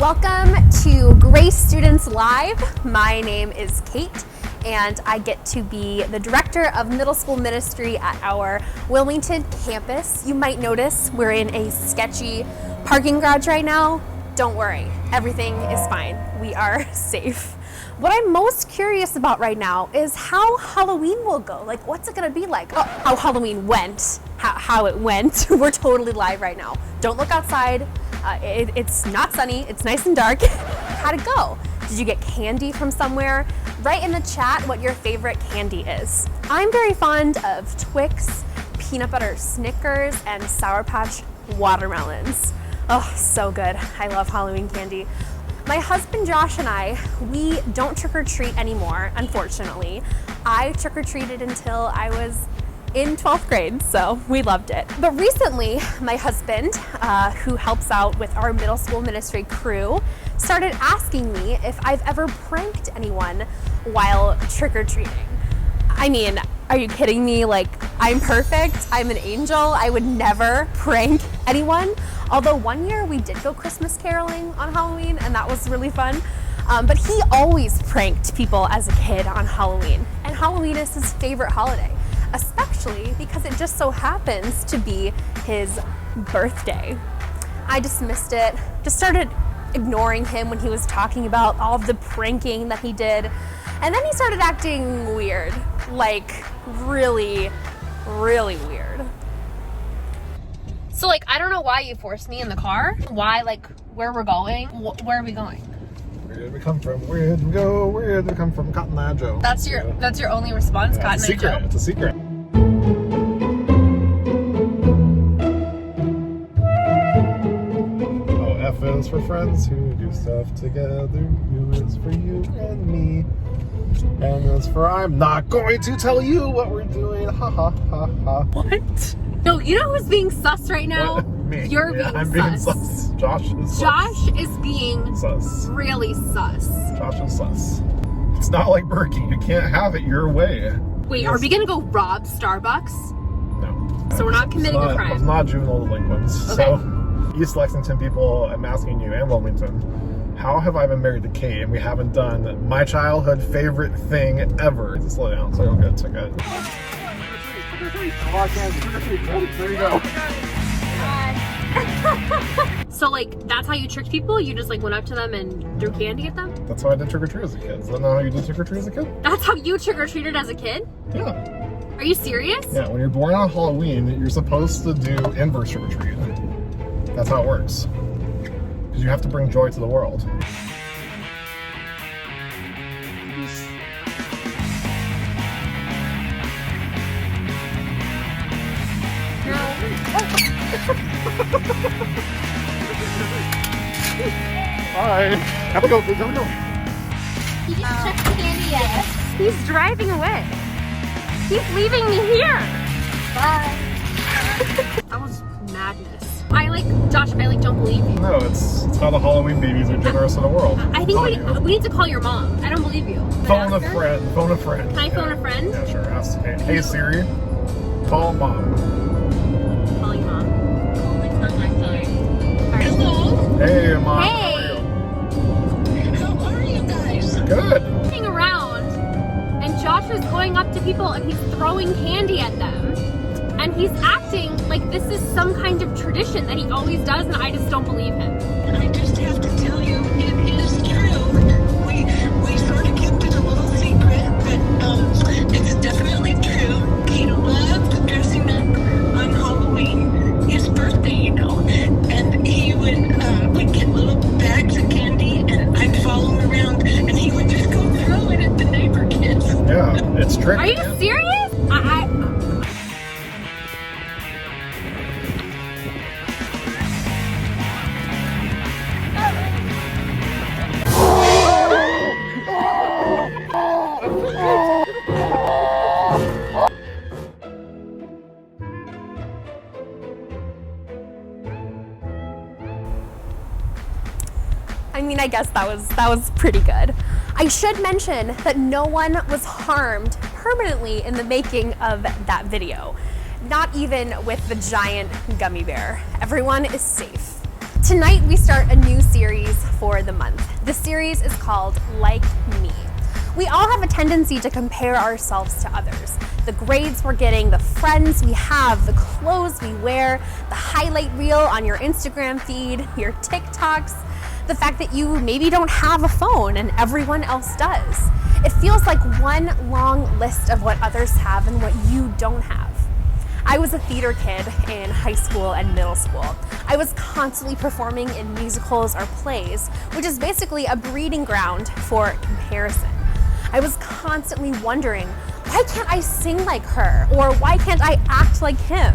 Welcome to Grace Students Live. My name is Kate, and I get to be the director of middle school ministry at our Wilmington campus. You might notice we're in a sketchy parking garage right now. Don't worry, everything is fine. We are safe. What I'm most curious about right now is how Halloween will go. Like, what's it gonna be like? Oh, how Halloween went, how it went. We're totally live right now. Don't look outside. It's not sunny, it's nice and dark. How'd it go? Did you get candy from somewhere? Write in the chat what your favorite candy is. I'm very fond of Twix, peanut butter Snickers, and Sour Patch watermelons. Oh, so good. I love Halloween candy. My husband Josh and I, we don't trick-or-treat anymore, unfortunately. I trick-or-treated until I was in 12th grade, so we loved it. But recently, my husband, who helps out with our middle school ministry crew, started asking me if I've ever pranked anyone while trick-or-treating. I mean, are you kidding me? Like, I'm perfect, I'm an angel, I would never prank anyone. Although one year we did go Christmas caroling on Halloween, and that was really fun. But he always pranked people as a kid on Halloween. And Halloween is his favorite holiday, especially because it just so happens to be his birthday. I dismissed it, just started ignoring him when he was talking about all of the pranking that he did. And then he started acting weird, like really, really weird. So like, I don't know why you forced me in the car. Why, like, where we're going? Where are we going? Where did we come from? Where did we go? Where did we come from? Cotton Eye Joe. That's your only response, yeah, Cotton Eye Joe? It's a secret. Oh, F is for friends who do stuff together. U is for you and me. And is for I'm not going to tell you what we're doing. Ha ha ha ha. What? No, you know who's being sus right now? What? Me. You're being I'm sus. being sus. Josh is sus. Josh is being sus. Really sus. Josh is sus. It's not like Berkey. You can't have it your way. Wait, are we gonna go rob Starbucks? No. So we're not committing a crime? It's not juvenile delinquents. Okay. So, East Lexington people, I'm asking you, and Wilmington, how have I been married to Kate and we haven't done my childhood favorite thing ever? Slow down, so I don't get too good. There you go. So like, that's how you tricked people? You just like went up to them and threw candy at them? That's how I did trick-or-treat as a kid. Is that not how you did trick-or-treat as a kid? That's how you trick-or-treated as a kid? Yeah. Are you serious? Yeah, when you're born on Halloween, you're supposed to do inverse trick-or-treat. That's how it works. Because you have to bring joy to the world. Bye. Have a go. Go. He just took the candy at us. He's driving away. He's leaving me here. Bye. That was madness. Josh, I don't believe you. No, it's how the Halloween babies are generous to the world. I think we need to call your mom. I don't believe you. Phone a friend. Phone a friend. Can I phone a friend? Yeah, sure. Ask, hey Siri, call mom. Calling mom. Hello. Hey mom. Hey. How are you guys? Good. Walking around, and Josh is going up to people and he's throwing candy at them. And he's acting like this is some kind of tradition that he always does, and I just don't believe him. I just have to tell you, it is true. We sort of kept it a little secret, but it's definitely true. He loved dressing up on Halloween, his birthday, you know, and he would we'd get little bags of candy, and I'd follow him around, and he would just go throw it at the neighbor kids. Yeah, it's tricky. Are you serious? I mean, I guess that was pretty good. I should mention that no one was harmed permanently in the making of that video. Not even with the giant gummy bear. Everyone is safe. Tonight we start a new series for the month. The series is called Like Me. We all have a tendency to compare ourselves to others. The grades we're getting, the friends we have, the clothes we wear, the highlight reel on your Instagram feed, your TikToks, the fact that you maybe don't have a phone and everyone else does. It feels like one long list of what others have and what you don't have. I was a theater kid in high school and middle school. I was constantly performing in musicals or plays, which is basically a breeding ground for comparison. I was constantly wondering, why can't I sing like her? Or why can't I act like him?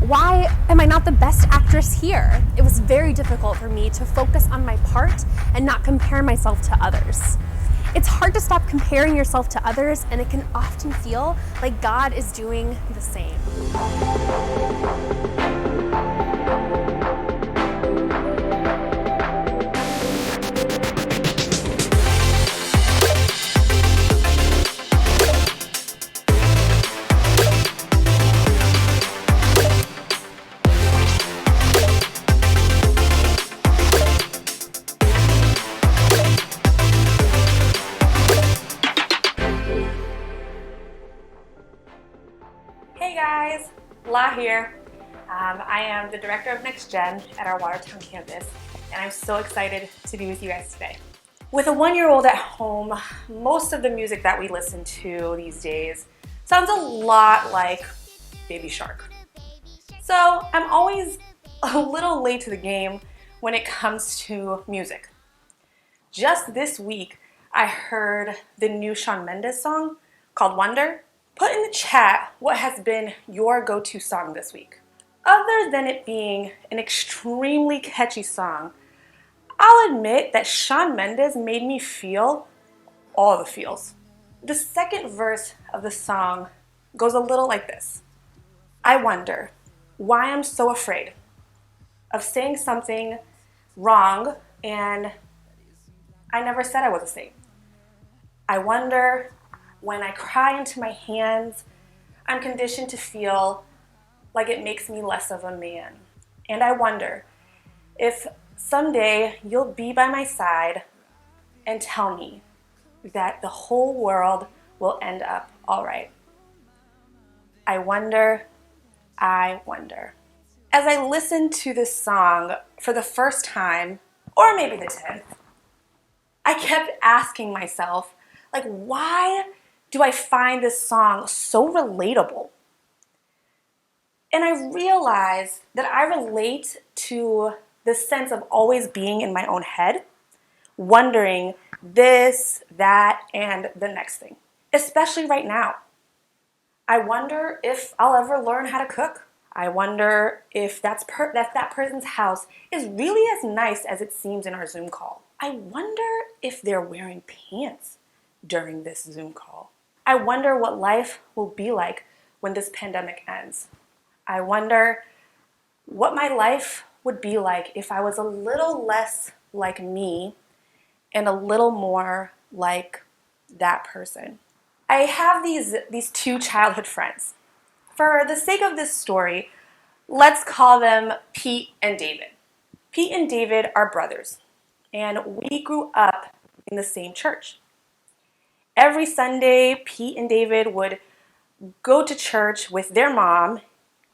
Why am I not the best actress here? It was very difficult for me to focus on my part and not compare myself to others. It's hard to stop comparing yourself to others, and it can often feel like God is doing the same. Hey guys, La here. I am the director of Next Gen at our Watertown campus, and I'm so excited to be with you guys today. With a 1-year-old at home, most of the music that we listen to these days sounds a lot like Baby Shark. So I'm always a little late to the game when it comes to music. Just this week, I heard the new Shawn Mendes song called Wonder. Put in the chat what has been your go-to song this week. Other than it being an extremely catchy song, I'll admit that Shawn Mendes made me feel all the feels. The second verse of the song goes a little like this. I wonder why I'm so afraid of saying something wrong and I never said I was a saint. I wonder when I cry into my hands, I'm conditioned to feel like it makes me less of a man. And I wonder if someday you'll be by my side and tell me that the whole world will end up all right. I wonder, I wonder. As I listened to this song for the first time, or maybe the 10th, I kept asking myself, like, why do I find this song so relatable? And I realized that I relate to the sense of always being in my own head, wondering this, that, and the next thing. Especially right now. I wonder if I'll ever learn how to cook. I wonder if that person's house is really as nice as it seems in our Zoom call. I wonder if they're wearing pants during this Zoom call. I wonder what life will be like when this pandemic ends. I wonder what my life would be like if I was a little less like me and a little more like that person. I have these two childhood friends. For the sake of this story, let's call them Pete and David. Pete and David are brothers, and we grew up in the same church. Every Sunday, Pete and David would go to church with their mom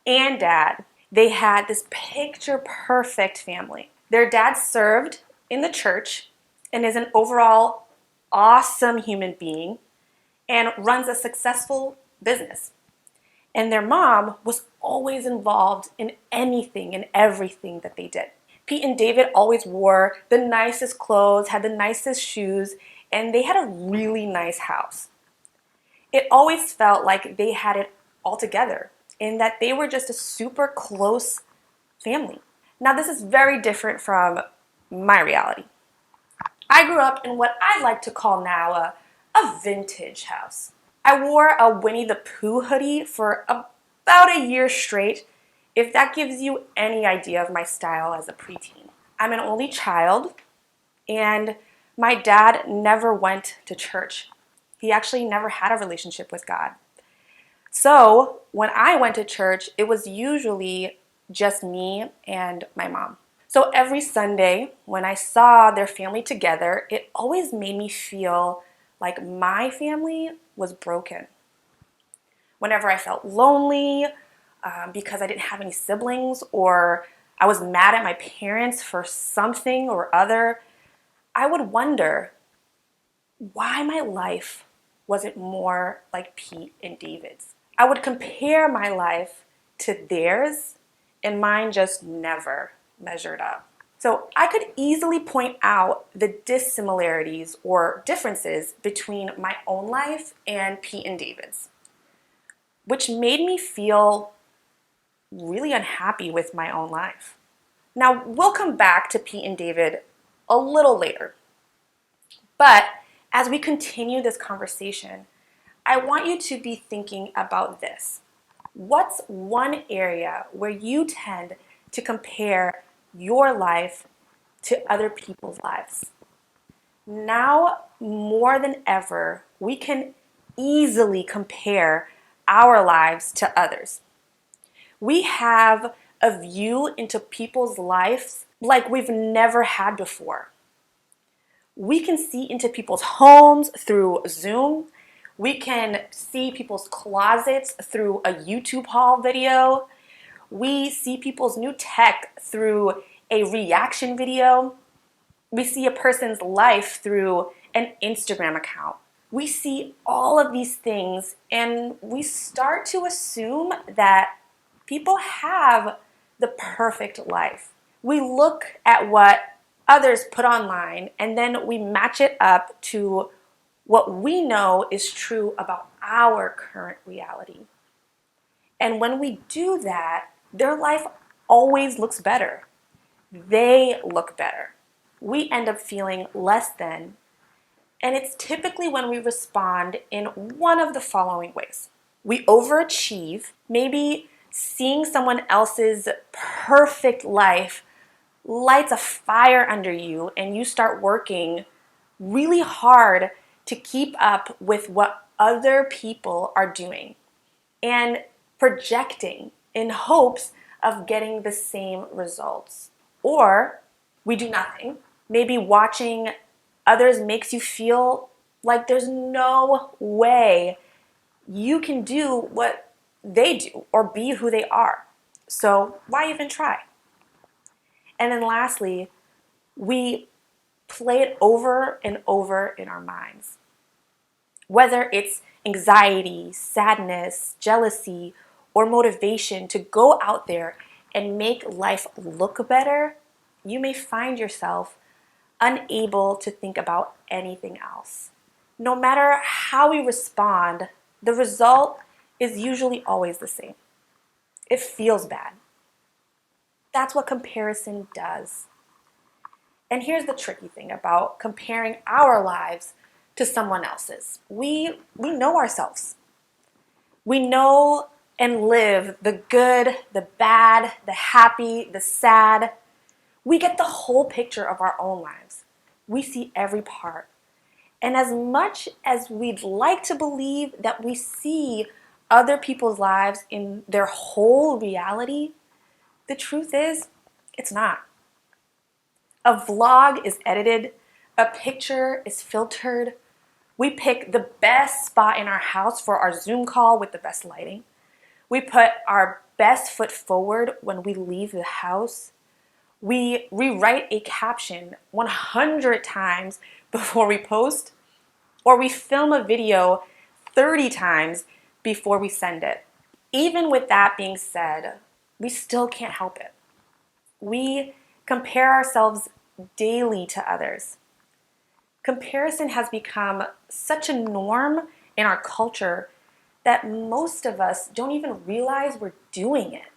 and dad. They had this picture-perfect family. Their dad served in the church and is an overall awesome human being and runs a successful business. And their mom was always involved in anything and everything that they did. Pete and David always wore the nicest clothes, had the nicest shoes, and they had a really nice house. It always felt like they had it all together and that they were just a super close family. Now, this is very different from my reality. I grew up in what I like to call now a vintage house. I wore a Winnie the Pooh hoodie for about a year straight, if that gives you any idea of my style as a preteen. I'm an only child, and my dad never went to church. He actually never had a relationship with God. So when I went to church, it was usually just me and my mom. So every Sunday when I saw their family together, it always made me feel like my family was broken. Whenever I felt lonely because I didn't have any siblings, or I was mad at my parents for something or other, I would wonder why my life wasn't more like Pete and David's. I would compare my life to theirs, and mine just never measured up. So I could easily point out the dissimilarities or differences between my own life and Pete and David's, which made me feel really unhappy with my own life. Now, we'll come back to Pete and David a little later. But as we continue this conversation, I want you to be thinking about this. What's one area where you tend to compare your life to other people's lives? Now, more than ever, we can easily compare our lives to others. We have a view into people's lives like we've never had before. We can see into people's homes through Zoom. We can see people's closets through a YouTube haul video. We see people's new tech through a reaction video. We see a person's life through an Instagram account. We see all of these things and we start to assume that people have the perfect life. We look at what others put online and then we match it up to what we know is true about our current reality. And when we do that, their life always looks better. They look better. We end up feeling less than, and it's typically when we respond in one of the following ways. We overachieve, maybe seeing someone else's perfect life lights a fire under you, and you start working really hard to keep up with what other people are doing and projecting in hopes of getting the same results. Or we do nothing. Maybe watching others makes you feel like there's no way you can do what they do or be who they are. So why even try? And then lastly, we play it over and over in our minds. Whether it's anxiety, sadness, jealousy, or motivation to go out there and make life look better, you may find yourself unable to think about anything else. No matter how we respond, the result is usually always the same. It feels bad. That's what comparison does. And here's the tricky thing about comparing our lives to someone else's. We know ourselves. We know and live the good, the bad, the happy, the sad. We get the whole picture of our own lives. We see every part. And as much as we'd like to believe that we see other people's lives in their whole reality, the truth is, it's not. A vlog is edited, a picture is filtered. We pick the best spot in our house for our Zoom call with the best lighting. We put our best foot forward when we leave the house. We rewrite a caption 100 times before we post, or we film a video 30 times before we send it. Even with that being said, we still can't help it. We compare ourselves daily to others. Comparison has become such a norm in our culture that most of us don't even realize we're doing it.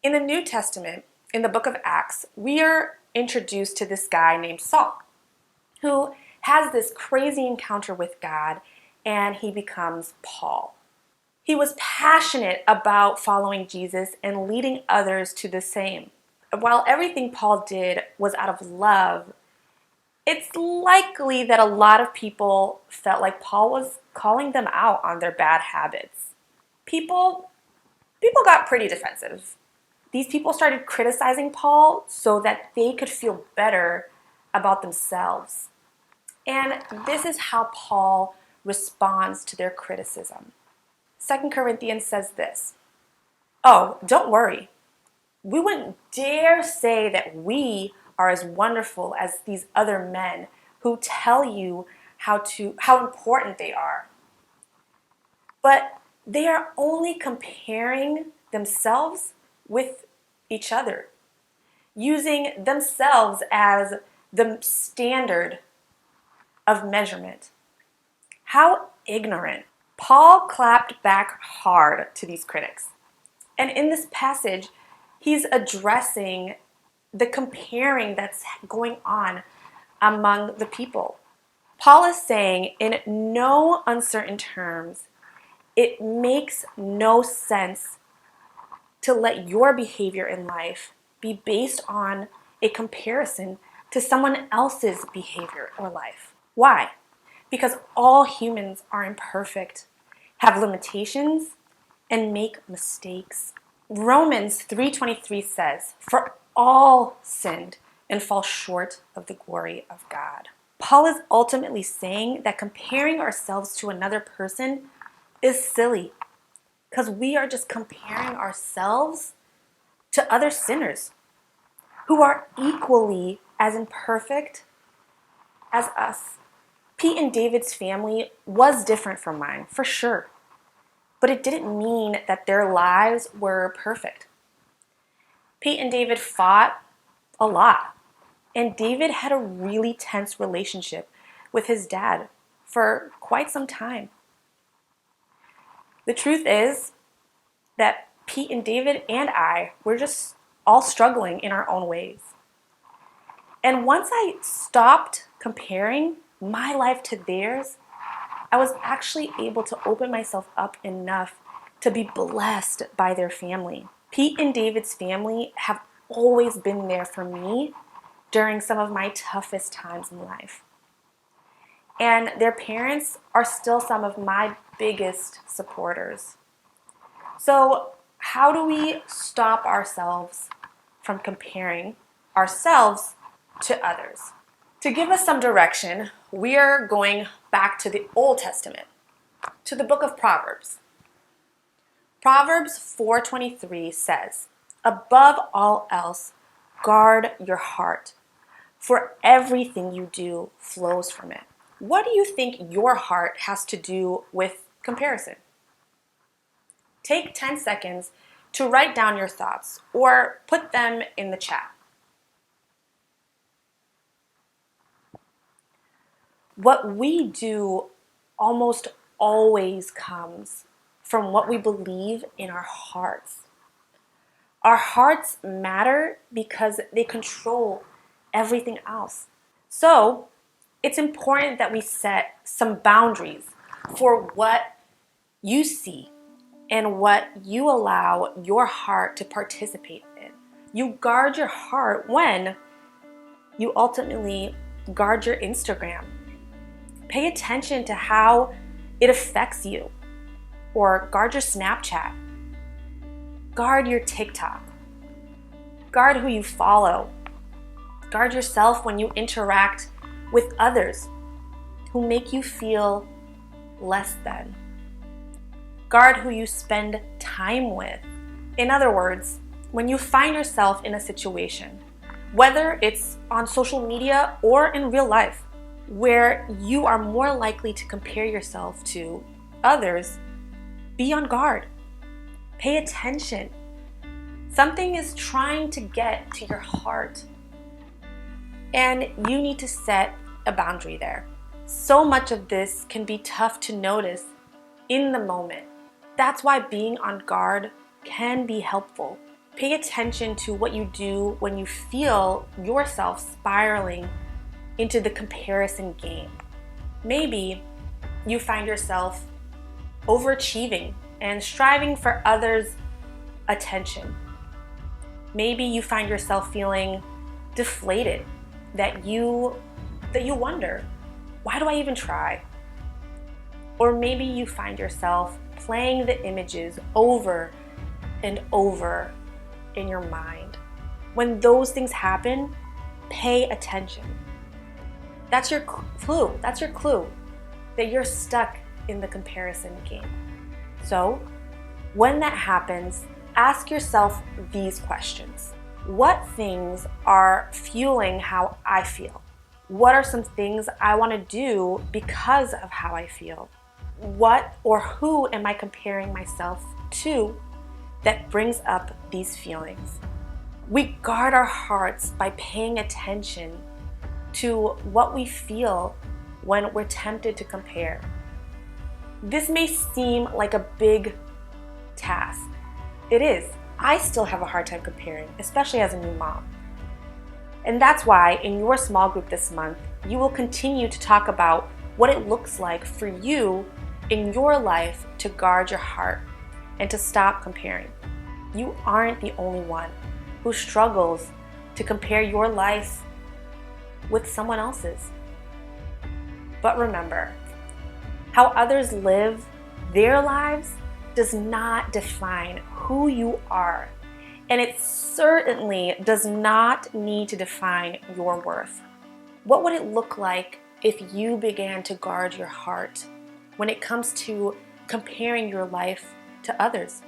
In the New Testament, in the book of Acts, we are introduced to this guy named Saul, who has this crazy encounter with God, and he becomes Paul. He was passionate about following Jesus and leading others to the same. While everything Paul did was out of love, it's likely that a lot of people felt like Paul was calling them out on their bad habits. People got pretty defensive. These people started criticizing Paul so that they could feel better about themselves. And this is how Paul responds to their criticism. 2 Corinthians says this, "Oh, don't worry. We wouldn't dare say that we are as wonderful as these other men who tell you how important they are. But they are only comparing themselves with each other, using themselves as the standard of measurement." How ignorant. Paul clapped back hard to these critics. And in this passage, he's addressing the comparing that's going on among the people. Paul is saying, in no uncertain terms, it makes no sense to let your behavior in life be based on a comparison to someone else's behavior or life. Why? Because all humans are imperfect, have limitations, and make mistakes. Romans 3:23 says, "For all sinned and fall short of the glory of God." Paul is ultimately saying that comparing ourselves to another person is silly because we are just comparing ourselves to other sinners who are equally as imperfect as us. Pete and David's family was different from mine, for sure, but it didn't mean that their lives were perfect. Pete and David fought a lot, and David had a really tense relationship with his dad for quite some time. The truth is that Pete and David and I were just all struggling in our own ways. And once I stopped comparing my life to theirs, I was actually able to open myself up enough to be blessed by their family. Pete and David's family have always been there for me during some of my toughest times in life. And their parents are still some of my biggest supporters. So, how do we stop ourselves from comparing ourselves to others? To give us some direction, we are going back to the Old Testament, to the book of Proverbs. Proverbs 4:23 says, "Above all else, guard your heart, for everything you do flows from it." What do you think your heart has to do with comparison? Take 10 seconds to write down your thoughts or put them in the chat. What we do almost always comes from what we believe in our hearts. Our hearts matter because they control everything else. So, it's important that we set some boundaries for what you see and what you allow your heart to participate in. You guard your heart when you ultimately guard your Instagram. Pay attention to how it affects you, or guard your Snapchat. Guard your TikTok. Guard who you follow. Guard yourself when you interact with others who make you feel less than. Guard who you spend time with. In other words, when you find yourself in a situation, whether it's on social media or in real life, where you are more likely to compare yourself to others, be on guard. Pay attention. Something is trying to get to your heart, and you need to set a boundary there. So much of this can be tough to notice in the moment. That's why being on guard can be helpful. Pay attention to what you do when you feel yourself spiraling into the comparison game. Maybe you find yourself overachieving and striving for others' attention. Maybe you find yourself feeling deflated, that you wonder, why do I even try? Or maybe you find yourself playing the images over and over in your mind. When those things happen, pay attention. That's your clue. That's your clue that you're stuck in the comparison game. So, when that happens, ask yourself these questions. What things are fueling how I feel? What are some things I want to do because of how I feel? What or who am I comparing myself to that brings up these feelings? We guard our hearts by paying attention to what we feel when we're tempted to compare. This may seem like a big task. It is. I still have a hard time comparing, especially as a new mom. And that's why in your small group this month, you will continue to talk about what it looks like for you in your life to guard your heart and to stop comparing. You aren't the only one who struggles to compare your life with someone else's. But remember, how others live their lives does not define who you are, and it certainly does not need to define your worth. What would it look like if you began to guard your heart when it comes to comparing your life to others?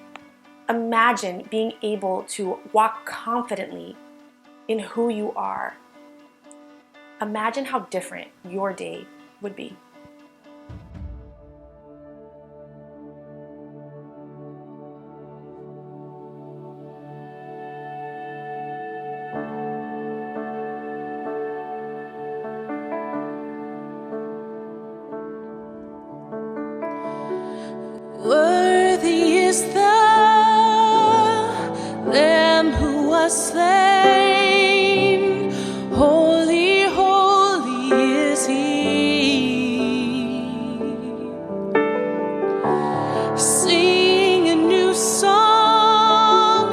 Imagine being able to walk confidently in who you are. Imagine how different your day would be. Worthy is the Lamb who was slain. Holy, holy is He. Sing a new song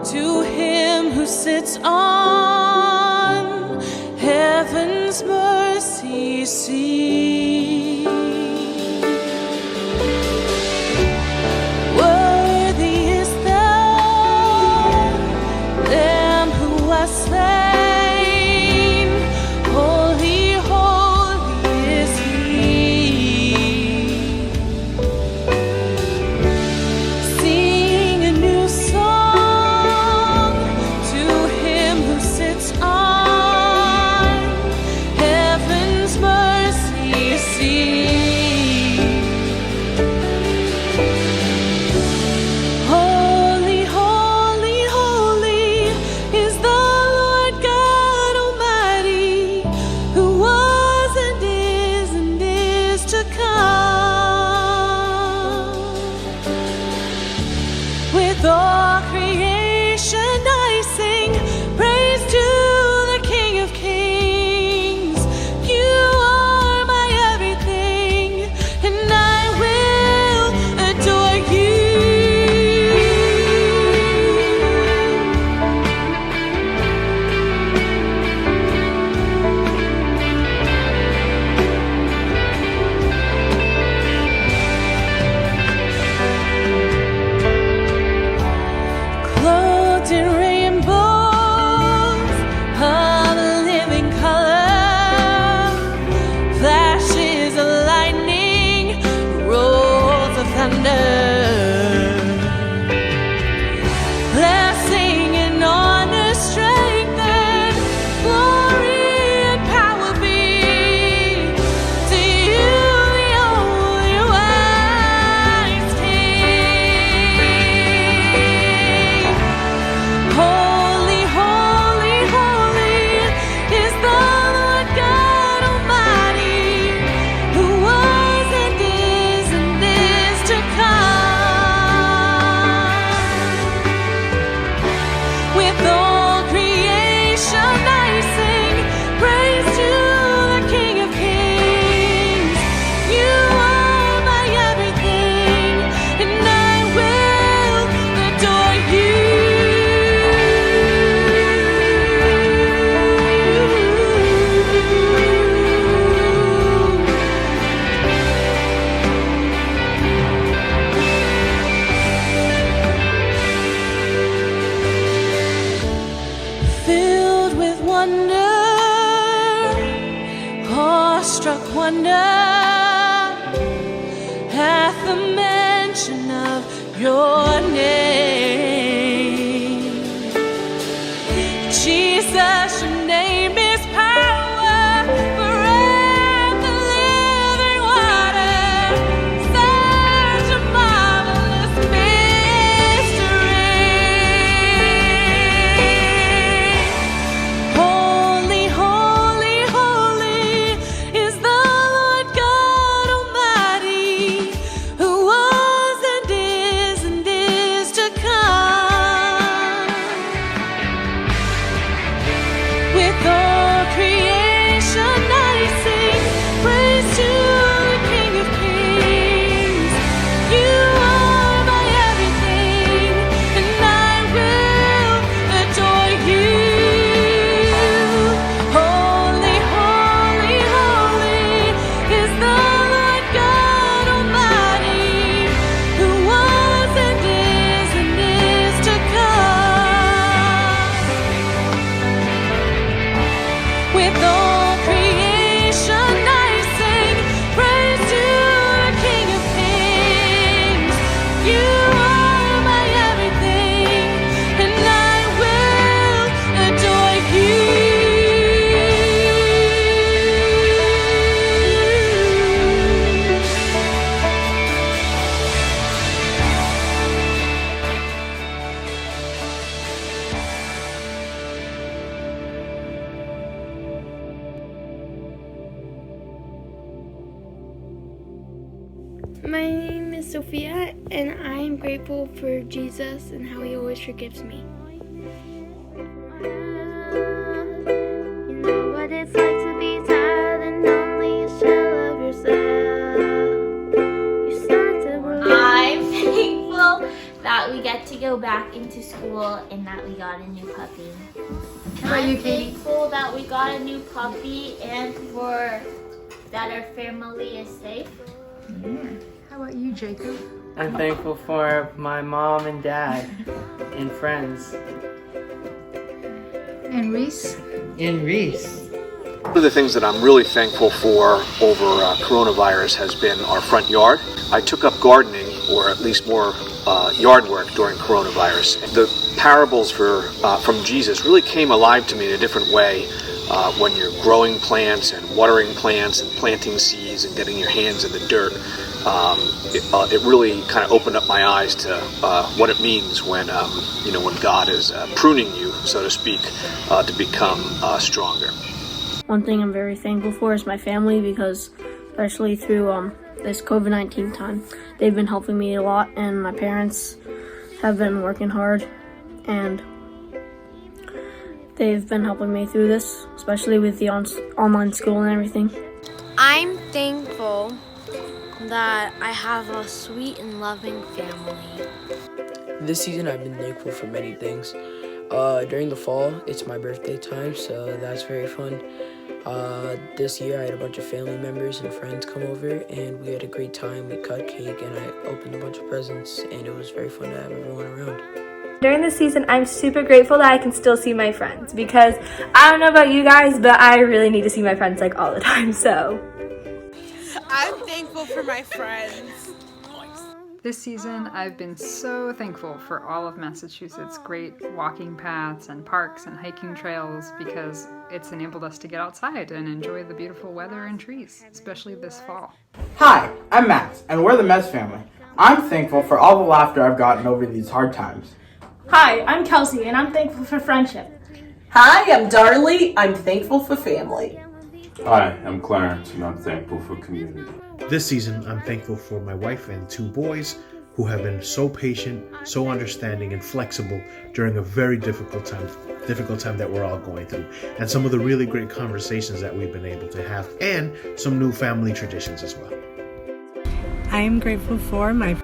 to Him who sits on heaven's mercy seat. Worthy is the Lamb who was slain. Holy, holy is He. Sing a new song to Him who sits on heaven's mercy struck wonder at the mention of your name. Jesus, your name is power, breath, the living water, such a marvelous mystery. Holy, holy, holy is the Lord God Almighty, who was and is to come. With all creation I sing praise to the King of Kings. You are my everything, and I will adore you. Holy, holy, holy is the Lord God Almighty, who was and is to come. With all creation I sing praise to the King of Kings. You are my everything, and I will adore you. My name is Sophia, and I am grateful for Jesus and how he always forgives me. You know what it's like to be tired and only a shell of yourself. You start to believe. I'm thankful that we get to go back into school and that we got a new puppy. I'm thankful that we got a new puppy and for that our family is safe. How about you, Jacob? I'm thankful for my mom and dad and friends. And Reese? And Reese. One of the things that I'm really thankful for over coronavirus has been our front yard. I took up gardening, or at least more yard work during coronavirus. The parables from Jesus really came alive to me in a different way when you're growing plants and watering plants and planting seeds and getting your hands in the dirt. It really kind of opened up my eyes to what it means when when God is pruning you, so to speak, to become stronger. One thing I'm very thankful for is my family, because especially through this COVID-19 time, they've been helping me a lot, and my parents have been working hard, and they've been helping me through this, especially with the online school and everything. I'm thankful that I have a sweet and loving family. This season I've been thankful for many things. During the fall, it's my birthday time, so that's very fun. This year I had a bunch of family members and friends come over, and we had a great time. We cut cake and I opened a bunch of presents, and it was very fun to have everyone around. During this season, I'm super grateful that I can still see my friends, because I don't know about you guys, but I really need to see my friends like all the time, so. I'm thankful for my friends. This season, I've been so thankful for all of Massachusetts' great walking paths and parks and hiking trails, because it's enabled us to get outside and enjoy the beautiful weather and trees, especially this fall. Hi, I'm Max, and we're the Mess family. I'm thankful for all the laughter I've gotten over these hard times. Hi, I'm Kelsey, and I'm thankful for friendship. Hi, I'm Darlie. I'm thankful for family. Hi, I'm Clarence, and I'm thankful for community. This season, I'm thankful for my wife and 2 boys who have been so patient, so understanding, and flexible during a very difficult time that we're all going through, and some of the really great conversations that we've been able to have, and some new family traditions as well. I am grateful for my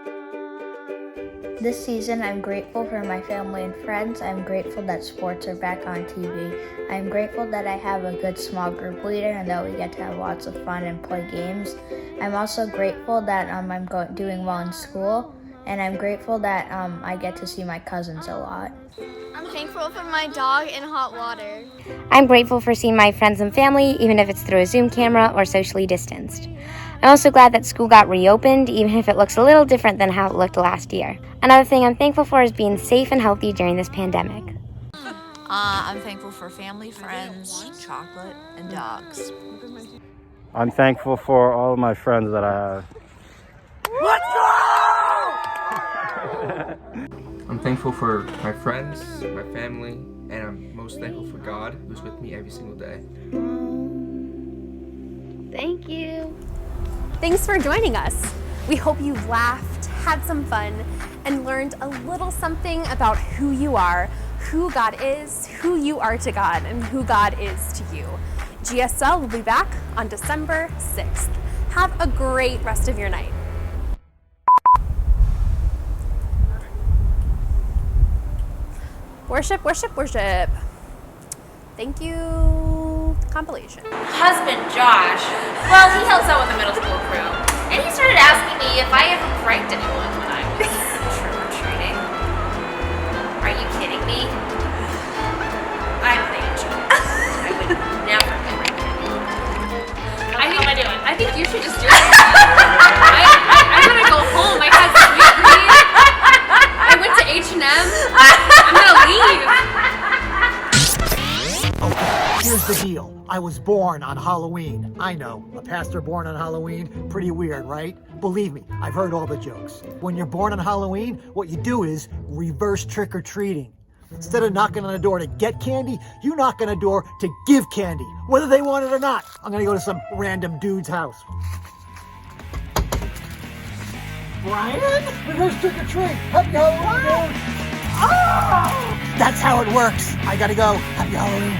This season, I'm grateful for my family and friends. I'm grateful that sports are back on TV. I'm grateful that I have a good small group leader and that we get to have lots of fun and play games. I'm also grateful that I'm doing well in school. and I'm grateful that I get to see my cousins a lot. I'm thankful for my dog and hot water. I'm grateful for seeing my friends and family, even if it's through a Zoom camera or socially distanced. I'm also glad that school got reopened, even if it looks a little different than how it looked last year. Another thing I'm thankful for is being safe and healthy during this pandemic. I'm thankful for family, friends, chocolate, and dogs. I'm thankful for all of my friends that I have. Let's go! I'm thankful for my friends, my family, and I'm most thankful for God, who's with me every single day. Thank you. Thanks for joining us. We hope you laughed, had some fun, and learned a little something about who you are, who God is, who you are to God, and who God is to you. GSL will be back on December 6th. Have a great rest of your night. Worship, worship, worship. Thank you, compilation. Husband Josh, well, he helps out with the middle school crew, and he started asking me if I ever pranked anyone when I was trick-or-treating. Are you kidding me? I'm an angel. I would never prank anyone. How am I doing? I think you should just do it. I'm gonna go home. I had sweet green. I went to H&M. I'm gonna leave. Here's the deal. I was born on Halloween. I know, a pastor born on Halloween, pretty weird, right? Believe me, I've heard all the jokes. When you're born on Halloween, what you do is reverse trick-or-treating. Instead of knocking on a door to get candy, you knock on a door to give candy, whether they want it or not. I'm gonna go to some random dude's house. Brian? Reverse trick-or-treat! Happy Halloween, dude! Oh! That's how it works. I gotta go. Happy Halloween.